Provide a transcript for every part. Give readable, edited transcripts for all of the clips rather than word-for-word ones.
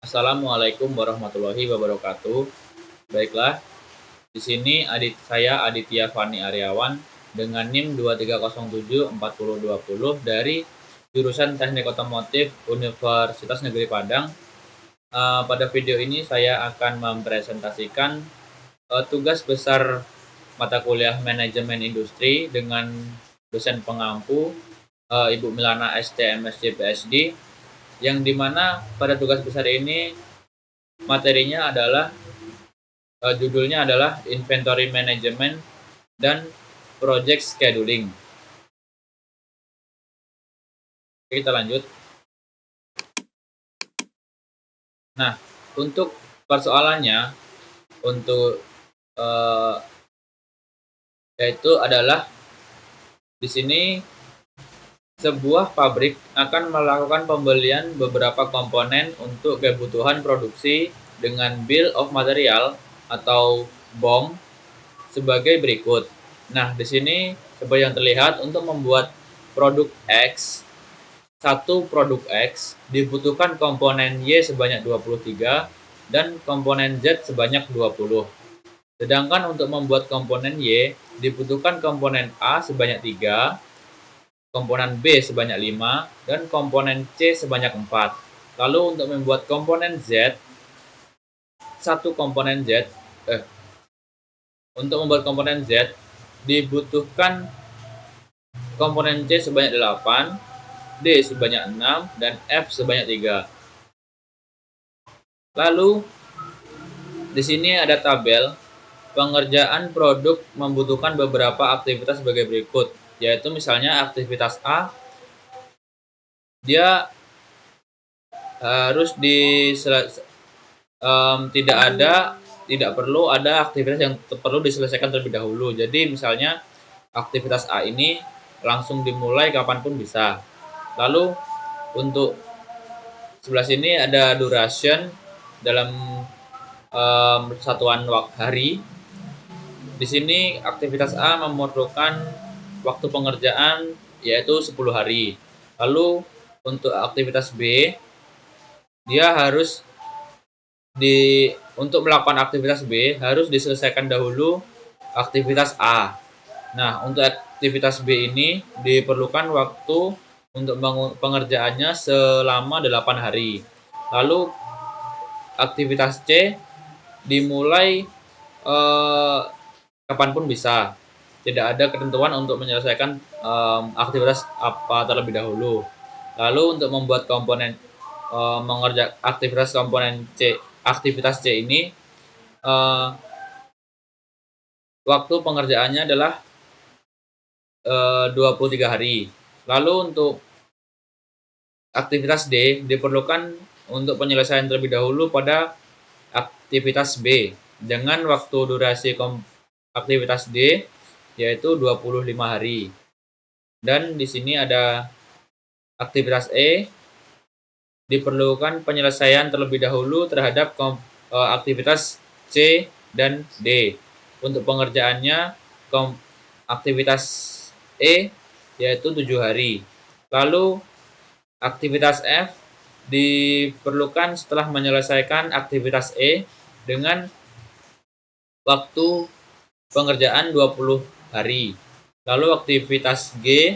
Assalamualaikum warahmatullahi wabarakatuh. Baiklah, di sini saya Aditya Fani Aryawan dengan NIM 23074020 dari jurusan Teknik Otomotif Universitas Negeri Padang. Pada video ini saya akan mempresentasikan tugas besar mata kuliah Manajemen Industri dengan dosen pengampu Ibu Milana ST MSc PSD, yang dimana pada tugas besar ini materinya adalah judulnya adalah Inventory Management dan Project Scheduling. Oke, kita lanjut. Nah, untuk persoalannya, untuk yaitu adalah di sini sebuah pabrik akan melakukan pembelian beberapa komponen untuk kebutuhan produksi dengan Bill of Material atau BOM sebagai berikut. Nah, di sini seperti yang terlihat, untuk membuat produk X, satu produk X dibutuhkan komponen Y sebanyak 23 dan komponen Z sebanyak 20. Sedangkan untuk membuat komponen Y dibutuhkan komponen A sebanyak 3, komponen B sebanyak 5, dan komponen C sebanyak 4. Lalu untuk membuat komponen Z, satu komponen Z untuk membuat komponen Z dibutuhkan komponen C sebanyak 8, D sebanyak 6, dan F sebanyak 3. Lalu di sini ada tabel pengerjaan produk membutuhkan beberapa aktivitas sebagai berikut, yaitu misalnya aktivitas A, dia harus tidak perlu ada aktivitas yang perlu diselesaikan terlebih dahulu. Jadi misalnya aktivitas A ini langsung dimulai kapanpun bisa. Lalu untuk sebelah sini ada duration dalam satuan hari. Di sini aktivitas A memerlukan waktu pengerjaan yaitu 10 hari. Lalu untuk aktivitas B, dia harus untuk melakukan aktivitas B harus diselesaikan dahulu aktivitas A. Nah, untuk aktivitas B ini diperlukan waktu untuk pengerjaannya selama 8 hari. Lalu aktivitas C dimulai kapanpun bisa. Tidak ada ketentuan untuk menyelesaikan aktivitas apa terlebih dahulu. Lalu untuk membuat komponen aktivitas C ini waktu pengerjaannya adalah 23 hari. Lalu untuk aktivitas D diperlukan untuk penyelesaian terlebih dahulu pada aktivitas B dengan waktu durasi aktivitas D yaitu 25 hari. Dan di sini ada aktivitas E, diperlukan penyelesaian terlebih dahulu terhadap aktivitas C dan D. Untuk pengerjaannya aktivitas E yaitu 7 hari. Lalu aktivitas F diperlukan setelah menyelesaikan aktivitas E dengan waktu pengerjaan 20 hari. Lalu aktivitas G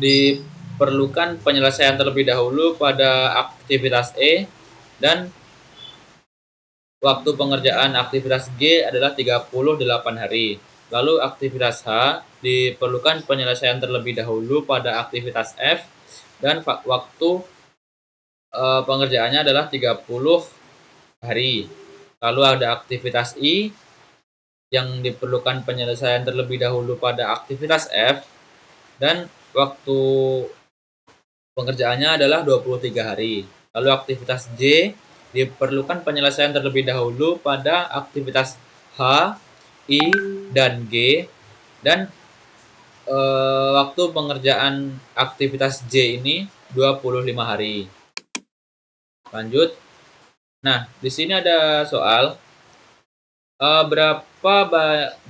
diperlukan penyelesaian terlebih dahulu pada aktivitas E dan waktu pengerjaan aktivitas G adalah 38 hari. Lalu aktivitas H diperlukan penyelesaian terlebih dahulu pada aktivitas F dan waktu pengerjaannya adalah 30 hari. Lalu ada aktivitas I yang diperlukan penyelesaian terlebih dahulu pada aktivitas F dan waktu pengerjaannya adalah 23 hari. Lalu aktivitas J diperlukan penyelesaian terlebih dahulu pada aktivitas H, I, dan G, dan waktu pengerjaan aktivitas J ini 25 hari. Lanjut. Nah, di sini ada soal berapa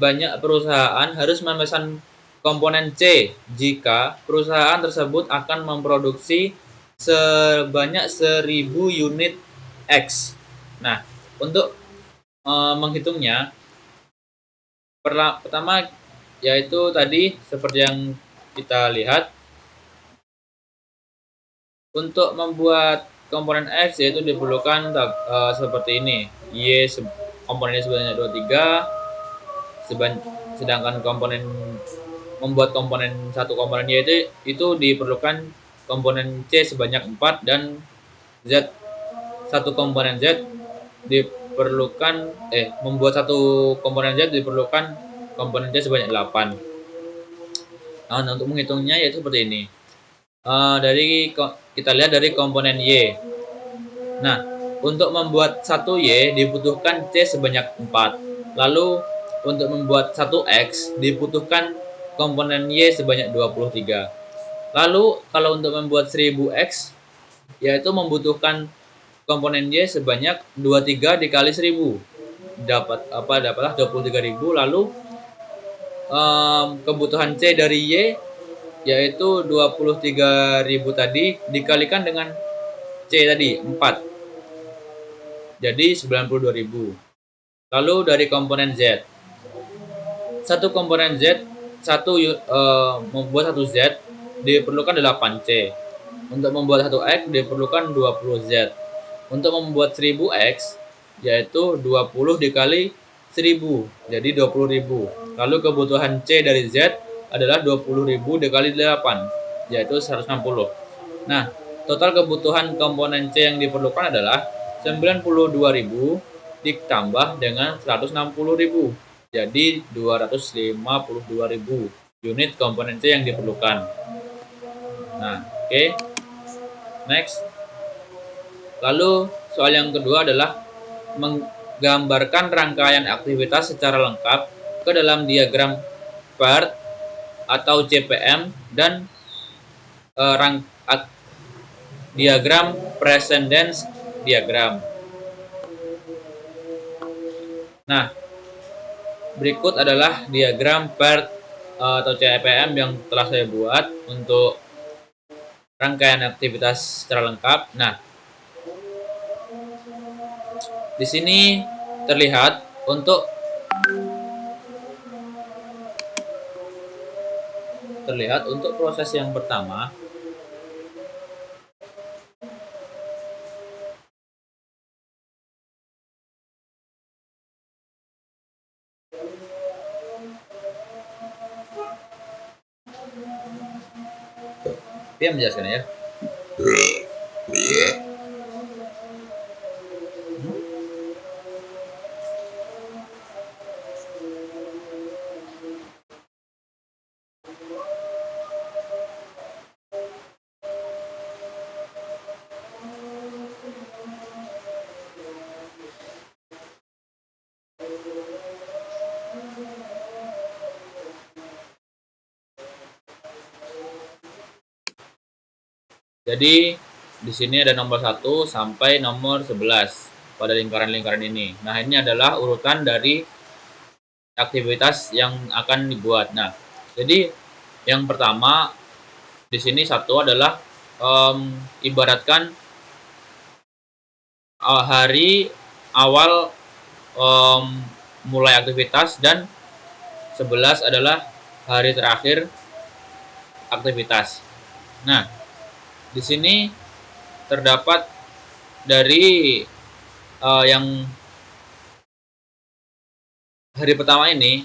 banyak perusahaan harus memesan komponen C jika perusahaan tersebut akan memproduksi sebanyak 1000 unit X. Nah, untuk menghitungnya, pertama yaitu tadi seperti yang kita lihat, untuk membuat komponen X yaitu diperlukan seperti ini. Y komponennya sebanyak 23, sedangkan membuat satu komponen Y itu diperlukan komponen C sebanyak 4, dan satu komponen Z diperlukan membuat satu komponen Z diperlukan komponen C sebanyak 8. Nah, untuk menghitungnya yaitu seperti ini. Kita lihat dari komponen Y. Nah, untuk membuat satu Y dibutuhkan C sebanyak 4. Lalu untuk membuat satu X dibutuhkan komponen Y sebanyak 23. Lalu kalau untuk membuat 1000 X yaitu membutuhkan komponen Y sebanyak 23 dikali 1000. Dapatlah 23.000. Lalu kebutuhan C dari Y yaitu 23.000 tadi dikalikan dengan C tadi 4. Jadi 92.000. Lalu dari komponen Z. Satu komponen Z, membuat satu Z diperlukan 8 C. Untuk membuat satu X diperlukan 20 Z. Untuk membuat 1000 X yaitu 20 dikali 1000, jadi 20.000. Lalu kebutuhan C dari Z adalah 20.000 dikali 8, yaitu 160. Nah, total kebutuhan komponen C yang diperlukan adalah 92.000 ditambah dengan 160.000. Jadi 252.000 unit komponen C yang diperlukan. Nah, oke. Next. Lalu soal yang kedua adalah menggambarkan rangkaian aktivitas secara lengkap ke dalam diagram PERT atau CPM dan diagram precedence diagram. Nah, berikut adalah diagram PERT atau CPM yang telah saya buat untuk rangkaian aktivitas secara lengkap. Nah, di sini terlihat untuk proses yang pertama. Dia menjelaskan ya. Jadi di sini ada nomor 1 sampai nomor 11 pada lingkaran-lingkaran ini. Nah, ini adalah urutan dari aktivitas yang akan dibuat. Nah, jadi yang pertama di sini satu adalah ibaratkan hari awal mulai aktivitas, dan 11 adalah hari terakhir aktivitas. Nah, di sini terdapat dari yang hari pertama ini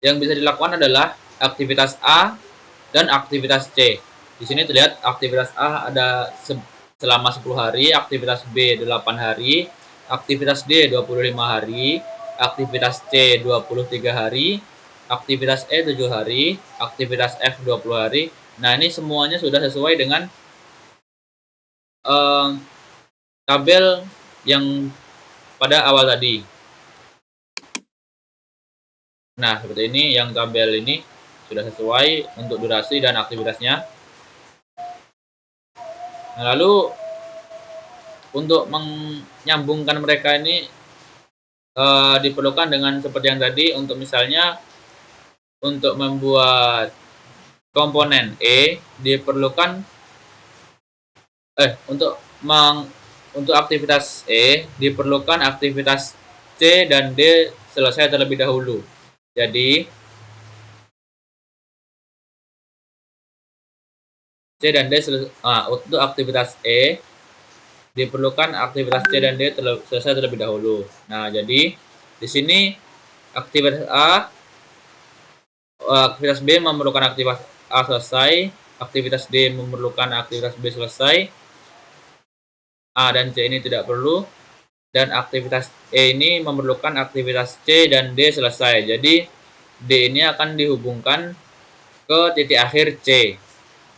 yang bisa dilakukan adalah aktivitas A dan aktivitas C. Di sini terlihat aktivitas A ada selama 10 hari, aktivitas B 8 hari, aktivitas D 25 hari, aktivitas C 23 hari, aktivitas E 7 hari, aktivitas F 20 hari. Nah, ini semuanya sudah sesuai dengan tabel yang pada awal tadi. Nah, seperti ini, yang tabel ini sudah sesuai untuk durasi dan aktivitasnya. Nah, lalu untuk menyambungkan mereka ini diperlukan dengan seperti yang tadi. Untuk misalnya untuk membuat komponen E diperlukan untuk aktivitas E diperlukan aktivitas C dan D selesai terlebih dahulu. Jadi C dan D untuk aktivitas E diperlukan aktivitas C dan D selesai terlebih dahulu. Nah, jadi di sini aktivitas aktivitas B memerlukan aktivitas A selesai, aktivitas D memerlukan aktivitas B selesai, A dan C ini tidak perlu, dan aktivitas E ini memerlukan aktivitas C dan D selesai. Jadi D ini akan dihubungkan ke titik akhir C,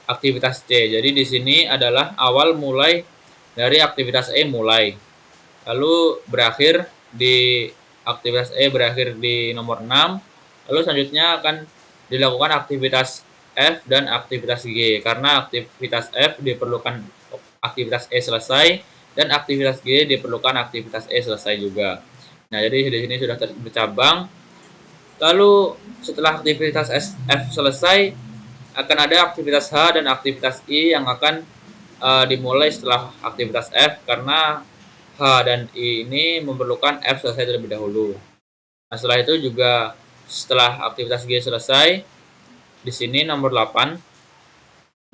aktivitas C. Jadi di sini adalah awal mulai dari aktivitas E mulai. Lalu berakhir di aktivitas E berakhir di nomor 6. Lalu selanjutnya akan dilakukan aktivitas F dan aktivitas G. Karena aktivitas F diperlukan aktivitas E selesai dan aktivitas G diperlukan aktivitas E selesai juga. Nah, jadi di sini sudah bercabang. Lalu setelah aktivitas F selesai, akan ada aktivitas H dan aktivitas I yang akan dimulai setelah aktivitas F, karena H dan I ini memerlukan F selesai terlebih dahulu. Nah, setelah itu juga setelah aktivitas G selesai, di sini nomor 8.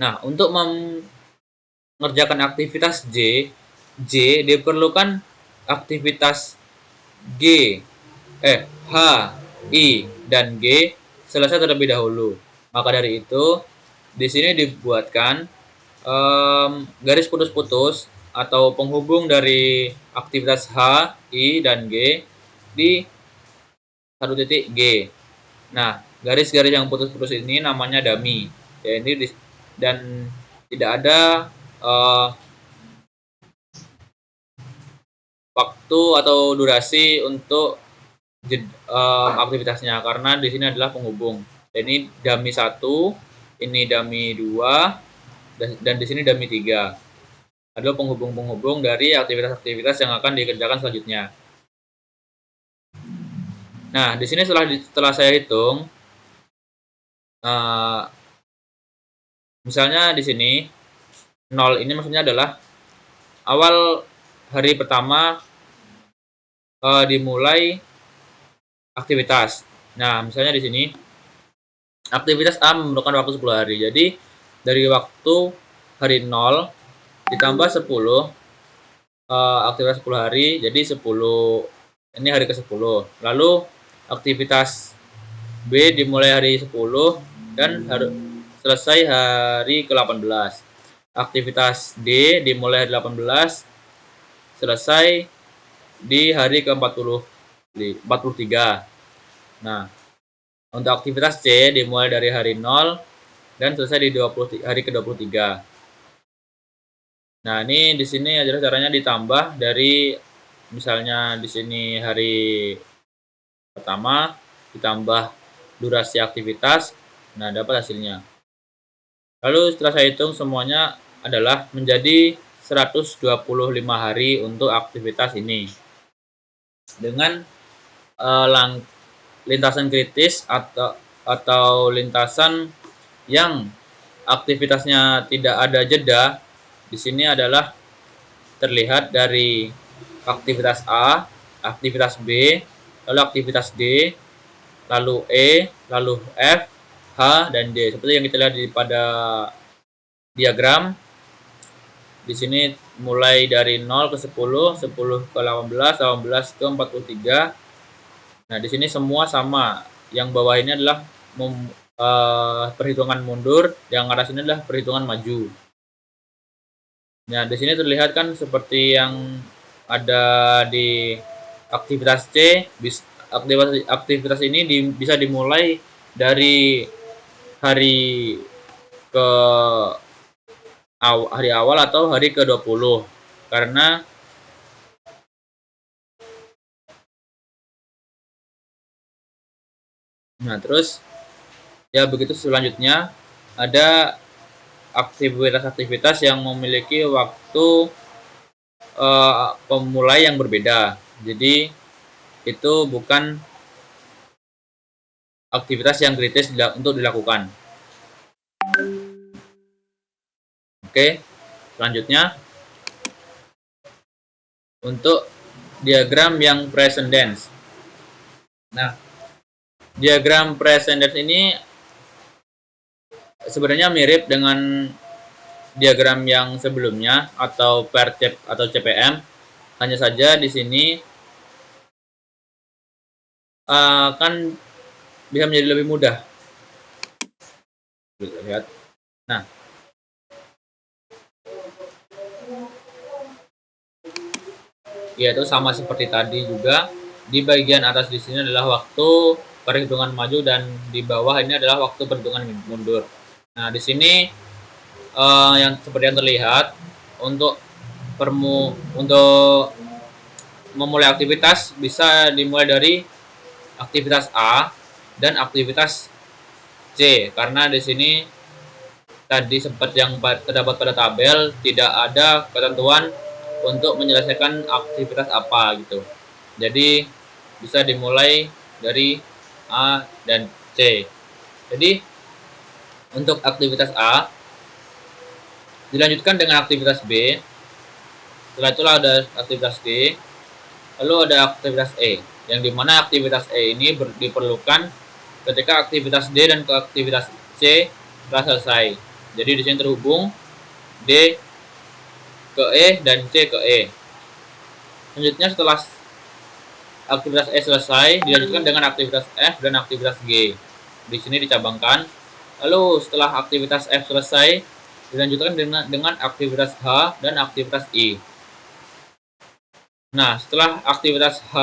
Nah, untuk mengerjakan aktivitas J diperlukan aktivitas G, H, I, dan G selesai terlebih dahulu. Maka dari itu, di sini dibuatkan garis putus-putus atau penghubung dari aktivitas H, I, dan G di satu titik G. Nah, garis-garis yang putus-putus ini namanya dummy. Ya, ini dan tidak ada waktu atau durasi untuk aktivitasnya, karena di sini adalah penghubung. Dan ini dummy 1, ini dummy 2, dan di sini dummy 3. Adalah penghubung-penghubung dari aktivitas-aktivitas yang akan dikerjakan selanjutnya. Nah, di sini setelah saya hitung, misalnya di sini 0 ini maksudnya adalah awal hari pertama dimulai aktivitas. Nah, misalnya di sini aktivitas A memerlukan waktu 10 hari. Jadi dari waktu hari 0 ditambah 10, aktivitas 10 hari, jadi 10, ini hari ke-10. Lalu aktivitas B dimulai hari 10 dan selesai hari ke-18. Aktivitas D dimulai hari 18, selesai di hari ke-43. Nah, untuk aktivitas C dimulai dari hari 0 dan selesai di hari ke-23. Nah, ini di sini adalah caranya ditambah dari misalnya di sini hari pertama ditambah durasi aktivitas. Nah, dapat hasilnya. Lalu setelah saya hitung semuanya adalah menjadi 125 hari untuk aktivitas ini. Dengan lintasan kritis atau lintasan yang aktivitasnya tidak ada jeda, di sini adalah terlihat dari aktivitas A, aktivitas B, lalu aktivitas D, lalu E, lalu F, H, dan D. Seperti yang kita lihat pada diagram. Di sini mulai dari 0 ke 10, 10 ke 18, 18 ke 43. Nah, di sini semua sama. Yang bawah ini adalah perhitungan mundur, yang atas ini adalah perhitungan maju. Nah, di sini terlihat kan seperti yang ada di aktivitas C, aktivitas ini bisa dimulai dari hari hari awal atau hari ke-20. Karena terus ya begitu. Selanjutnya ada aktivitas-aktivitas yang memiliki waktu pemulai yang berbeda. Jadi itu bukan aktivitas yang kritis untuk dilakukan. Oke. Selanjutnya, untuk diagram yang precedence. Nah, diagram precedence ini sebenarnya mirip dengan diagram yang sebelumnya atau PRCP atau CPM. Hanya saja di sini kan bisa menjadi lebih mudah. Bisa lihat. Nah, yaitu sama seperti tadi juga, di bagian atas di sini adalah waktu perhitungan maju dan di bawah ini adalah waktu perhitungan mundur. Nah, di sini yang seperti yang terlihat untuk untuk memulai aktivitas bisa dimulai dari aktivitas A dan aktivitas C, karena di sini tadi sempat yang terdapat pada tabel tidak ada ketentuan untuk menyelesaikan aktivitas apa gitu. Jadi bisa dimulai dari A dan C. Jadi untuk aktivitas A dilanjutkan dengan aktivitas B. Setelah itulah ada aktivitas D. Lalu ada aktivitas E, yang dimana aktivitas E ini diperlukan ketika aktivitas D dan aktivitas C telah selesai. Jadi di sini terhubung D ke E dan C ke E. Selanjutnya setelah aktivitas E selesai, dilanjutkan dengan aktivitas F dan aktivitas G. Di sini dicabangkan. Lalu setelah aktivitas F selesai, dilanjutkan dengan aktivitas H dan aktivitas I. Nah, setelah aktivitas H,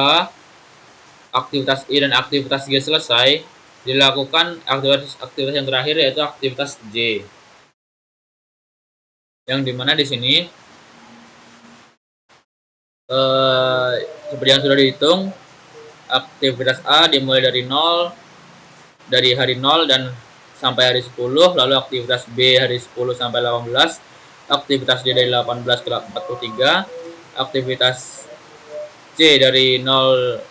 aktivitas I dan aktivitas G selesai, dilakukan aktivitas yang terakhir yaitu aktivitas J. Yang dimana di sini seperti yang sudah dihitung, aktivitas A dimulai dari 0, dari hari 0 dan sampai hari 10, lalu aktivitas B hari 10 sampai 18, aktivitas D dari 18 ke 43, aktivitas C dari 0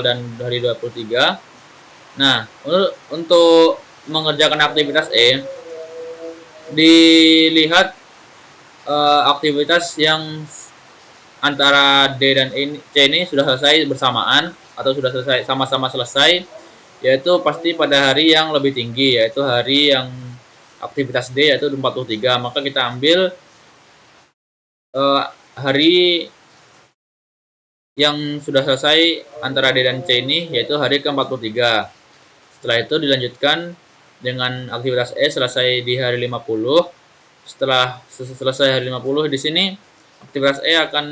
dan hari 23. Nah, untuk mengerjakan aktivitas E, dilihat aktivitas yang antara D dan C ini sudah selesai bersamaan atau sudah selesai sama-sama selesai, yaitu pasti pada hari yang lebih tinggi, yaitu hari yang aktivitas D yaitu 43. Maka kita ambil hari yang sudah selesai antara D dan C ini yaitu hari ke-43. Setelah itu dilanjutkan dengan aktivitas E selesai di hari 50. Setelah selesai hari 50 di sini aktivitas E akan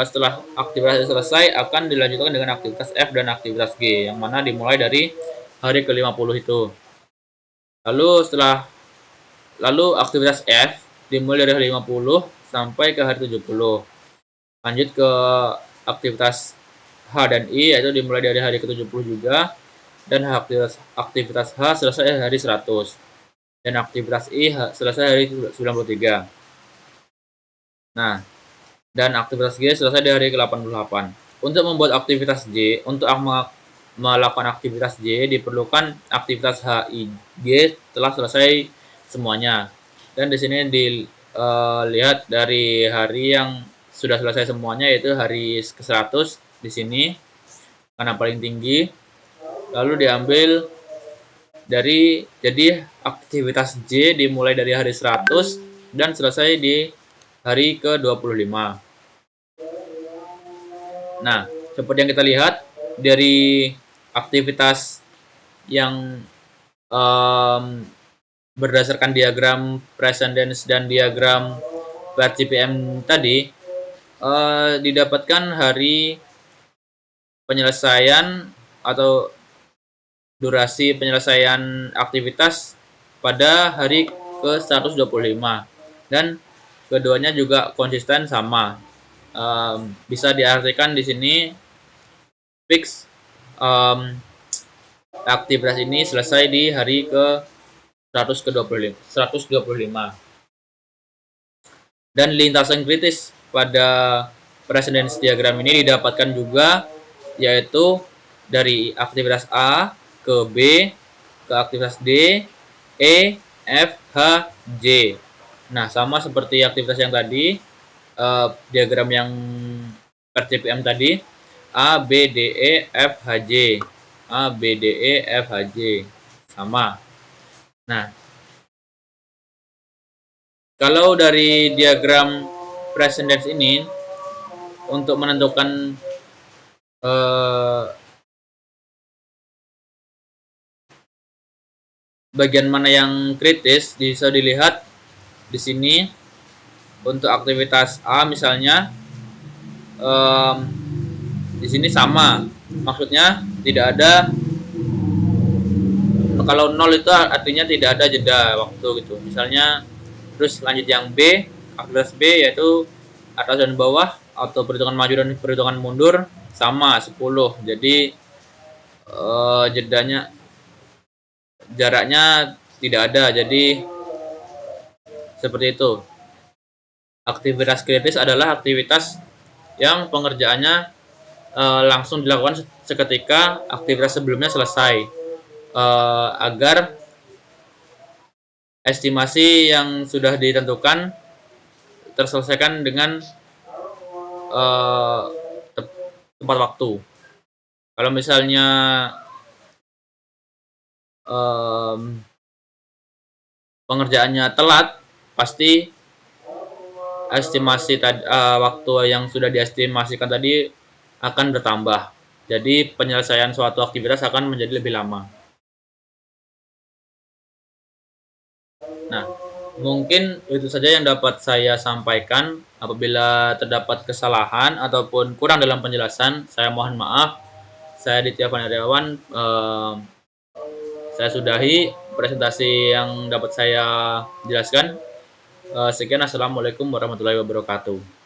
setelah aktivitas E selesai akan dilanjutkan dengan aktivitas F dan aktivitas G, yang mana dimulai dari hari ke-50 itu. Lalu aktivitas F dimulai dari hari 50 sampai ke hari 70. Lanjut ke aktivitas H dan I yaitu dimulai dari hari ke-70 juga, dan aktivitas H selesai hari 100 dan aktivitas I selesai hari 93. Nah, dan aktivitas G selesai di hari ke-88. Untuk membuat aktivitas J, untuk melakukan aktivitas J diperlukan aktivitas H, I, G telah selesai semuanya. Dan di sini dilihat dari hari yang sudah selesai semuanya yaitu hari ke-100 di sini karena paling tinggi. Lalu diambil jadi aktivitas J dimulai dari hari 100 dan selesai di hari ke-25. Nah, seperti yang kita lihat dari aktivitas yang berdasarkan diagram precedence dan diagram PRCPM tadi, didapatkan hari penyelesaian atau durasi penyelesaian aktivitas pada hari ke-125, dan keduanya juga konsisten sama. Bisa diartikan di sini fix aktivitas ini selesai di hari ke-125. Dan lintasan kritis pada precedence diagram ini didapatkan juga, yaitu dari aktivitas A ke B ke aktivitas D, E, F, H, J. Nah, sama seperti aktivitas yang tadi, diagram yang per CPM tadi, A, B, D, E, F, H, J. A, B, D, E, F, H, J. Sama. Nah, kalau dari diagram present tense ini, untuk menentukan eh, bagian mana yang kritis, bisa dilihat di sini untuk aktivitas A misalnya, em, di sini sama. Maksudnya tidak ada, kalau nol itu artinya tidak ada jeda waktu gitu. Misalnya terus lanjut yang B, aktivitas B yaitu atas dan bawah atau perhitungan maju dan perhitungan mundur sama 10. Jadi jedanya, jaraknya tidak ada. Jadi seperti itu. Aktivitas kritis adalah aktivitas yang pengerjaannya langsung dilakukan seketika aktivitas sebelumnya selesai, agar estimasi yang sudah ditentukan terselesaikan dengan uh, tepat waktu. Kalau misalnya um, pengerjaannya telat, pasti estimasi waktu yang sudah diestimasikan tadi akan bertambah. Jadi penyelesaian suatu aktivitas akan menjadi lebih lama. Nah, mungkin itu saja yang dapat saya sampaikan. Apabila terdapat kesalahan ataupun kurang dalam penjelasan, saya mohon maaf. Saya Ditya Panariawan. Saya sudahi presentasi yang dapat saya jelaskan. Sekian, assalamualaikum warahmatullahi wabarakatuh.